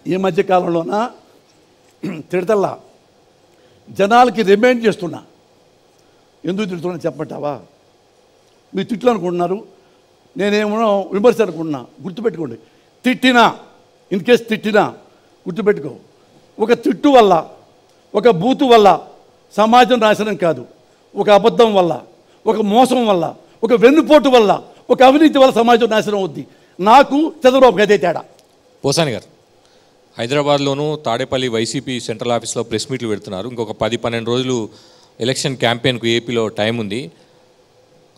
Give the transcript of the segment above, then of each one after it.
ఈ మధ్య కాలంలోన తిడతల్లా జనాలకి రిమైండ్ చేస్తున్నా. ఎందుకు తిడుతున్నా చెప్పమంటావా? మీరు తిట్లు అనుకుంటున్నారు, నేనేమో విమర్శ అనుకుంటున్నా. గుర్తుపెట్టుకోండి, తిట్టినా ఇన్ కేస్ తిట్టినా గుర్తుపెట్టుకో, ఒక తిట్టు వల్ల, ఒక బూతు వల్ల సమాజం నాశనం కాదు. ఒక అబద్ధం వల్ల, ఒక మోసం వల్ల, ఒక వెన్నుపోటు వల్ల, ఒక అవినీతి వల్ల సమాజం నాశనం అవుద్ది. నాకు చంద్రబాబుకి అదే తేడా. పోసాని గారు, హైదరాబాద్లోనూ తాడేపల్లి వైసీపీ సెంట్రల్ ఆఫీస్లో ప్రెస్ మీట్లు పెడుతున్నారు. ఇంకొక 10-12 రోజులు ఎలక్షన్ క్యాంపెయిన్కు ఏపీలో టైం ఉంది.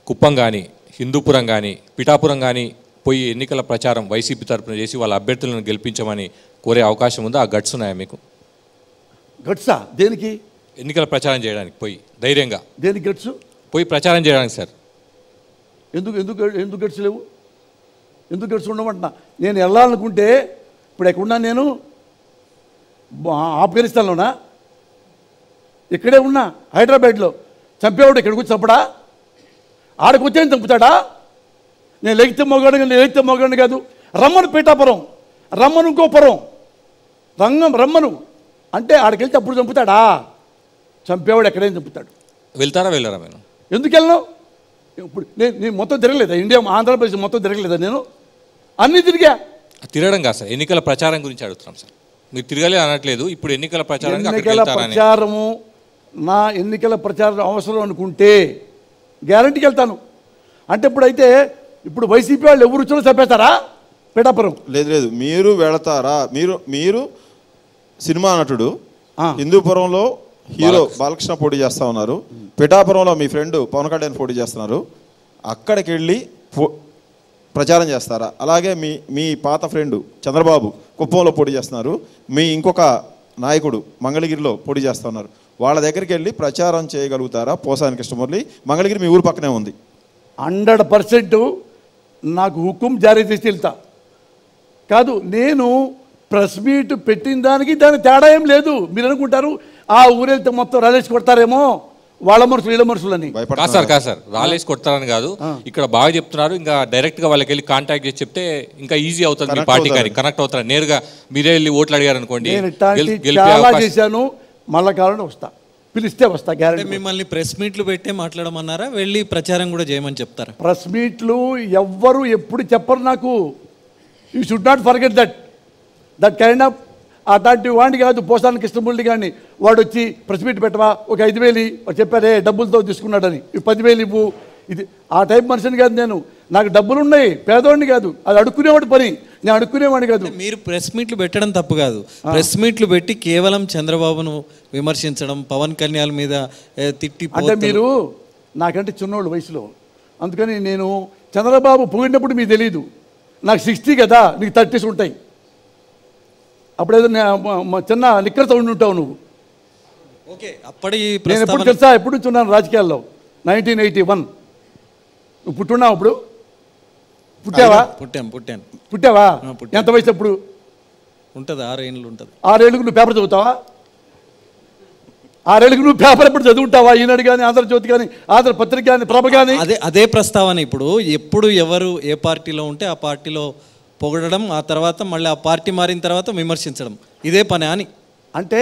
కుప్పం కానీ, హిందూపురం కానీ, పిఠాపురం కానీ పోయి ఎన్నికల ప్రచారం వైసీపీ తరఫున చేసి వాళ్ళ అభ్యర్థులను గెలిపించమని కోరే అవకాశం ఉందా? ఆ గట్స్ ఉన్నాయా మీకు? గట్సా దేనికి? ఎన్నికల ప్రచారం చేయడానికి పోయి ధైర్యంగా. దేనికి గట్సు? పోయి ప్రచారం చేయడానికి సార్. ఎందుకు ఎందుకు ఎందుకు గట్స్ లేవు? ఎందుకు గట్స్ ఉండమంటున్నా? నేను వెళ్ళాలనుకుంటే ఇప్పుడు ఎక్కడున్నా? నేను ఆఫ్ఘనిస్తాన్లోనా? ఇక్కడే ఉన్నా, హైదరాబాద్లో. చంపేవాడు ఇక్కడికి వచ్చి చంపడా? ఆడికి వచ్చే చంపుతాడా? నేను లెగితే మొగాడు కాదు. రమ్మను పీఠాపురం, రమ్మను ఇంకోపురం, రమ్మను అంటే ఆడికి వెళ్తే అప్పుడు చంపుతాడా? చంపేవాడు ఎక్కడైనా చంపుతాడు. వెళ్తారా వెళ్ళారా? నేను ఎందుకు వెళ్ళను? ఇప్పుడు నేను మొత్తం తిరగలేదా? ఇండియా ఆంధ్రప్రదేశ్ మొత్తం తిరగలేదా? నేను అన్నీ తిరిగా. తిరగడం కాదు సార్, ఎన్నికల ప్రచారం గురించి అడుగుతున్నాం సార్. మీరు తిరగలేదు అనట్లేదు, ఇప్పుడు ఎన్నికల ప్రచారానికి ప్రచారము, నా ఎన్నికల ప్రచారం అవసరం అనుకుంటే గ్యారంటీకి వెళ్తాను. అంటే ఇప్పుడు వైసీపీ వాళ్ళు ఎవరు వచ్చినా చంపేస్తారా? పిఠాపురం లేదు, మీరు వెళతారా? మీరు సినిమా నటుడు, హిందూపురంలో హీరో బాలకృష్ణ పోటీ చేస్తూ ఉన్నారు, పిఠాపురంలో మీ ఫ్రెండ్ పవన్ కళ్యాణ్ పోటీ చేస్తున్నారు. అక్కడికి వెళ్ళి ప్రచారం చేస్తారా? అలాగే మీ పాత ఫ్రెండ్ చంద్రబాబు కుప్పంలో పోటీ చేస్తున్నారు, మీ ఇంకొక నాయకుడు మంగళగిరిలో పోటీ చేస్తూ ఉన్నారు. వాళ్ళ దగ్గరికి వెళ్ళి ప్రచారం చేయగలుగుతారా? పోసాని కృష్ణమురళి, మంగళగిరి మీ ఊరు పక్కనే ఉంది. 100% నాకు హుకుం జారీ చేసి వెళ్తా. కాదు, నేను ప్రెస్ మీట్ పెట్టిన దానికి దాని తేడా ఏం లేదు. మీరు అనుకుంటారు ఆ ఊరెళ్తే మొత్తం రాలేసి కొడతారేమో, వాళ్ళ మనుషులు వీళ్ళ మనుషులని. కాదు సార్, రాలేసి కొడతారని కాదు, ఇక్కడ బాగా చెప్తున్నారు. ఇంకా డైరెక్ట్గా వాళ్ళకి వెళ్ళి కాంటాక్ట్ చేసి చెప్తే ఇంకా ఈజీ అవుతుంది, మీ పార్టీ కానీ కనెక్ట్ అవుతారు. నేరుగా మీరే వెళ్ళి ఓట్లు అడిగారు అనుకోండి. చాలా చేశాను, మళ్ళా కావాలని వస్తా, పిలిస్తే వస్తా గ్యారెంటీ. మిమ్మల్ని ప్రెస్ మీట్లు పెట్టే మాట్లాడమన్నారా? వెళ్ళి ప్రచారం కూడా చేయమని చెప్తారా? ప్రెస్ మీట్లు ఎవ్వరు ఎప్పుడు చెప్పరు నాకు. You should not forget that kind of. అట్లాంటి వాడిని కాదు పోసాని కృష్ణమురళి గారిని. వాడు వచ్చి ప్రెస్ మీట్ పెట్టవా, ఒక 5,000 వాడు చెప్పారే డబ్బులతో తీసుకున్నాడని, 10,000 ఇవ్వు. ఇది ఆ టైప్ మనిషిని కాదు నేను. నాకు డబ్బులు ఉన్నాయి, పేదవాడిని కాదు. అది అడుక్కునేవాడి పని, నేను అడుక్కునేవాడిని కాదు. మీరు ప్రెస్ మీట్లు పెట్టడం తప్పు కాదు. ప్రెస్ మీట్లు పెట్టి కేవలం చంద్రబాబును విమర్శించడం, పవన్ కళ్యాణ్ మీద తిట్టి అంటే మీరు నాకంటే చిన్నోళ్ళు వయసులో, అందుకని నేను చంద్రబాబు పోయినప్పుడు మీకు తెలియదు. నాకు 60 కదా, మీకు 30s ఉంటాయి. అప్పుడేదో చిన్న లిక్కర్ సౌండ్ ఉంటావు నువ్వు. ఓకే, అప్పటి నేను ఎప్పుడు తెలుసా, ఎప్పుడు నుంచి ఉన్నాను రాజకీయాల్లో? 1981. నువ్వు పుట్టున్నావు అప్పుడు? పుట్టావా? పుట్టావా? ఎంత వయసు అప్పుడు ఉంటుంది? 6 ఏళ్ళు ఉంటుంది. 6 ఏళ్ళకు నువ్వు పేపర్ చదువుతావా? 6 ఏళ్ళకు నువ్వు పేపర్ ఎప్పుడు చదువుతావా? ఈనాడు కానీ, ఆంధ్రజ్యోతి కానీ, ఆంధ్రపత్రిక కానీ, ప్రభ కానీ. అదే ప్రస్తావన. ఎప్పుడు ఎవరు ఏ పార్టీలో ఉంటే ఆ పార్టీలో పొగడడం, ఆ తర్వాత మళ్ళీ ఆ పార్టీ మారిన తర్వాత విమర్శించడం, ఇదే పని అని. అంటే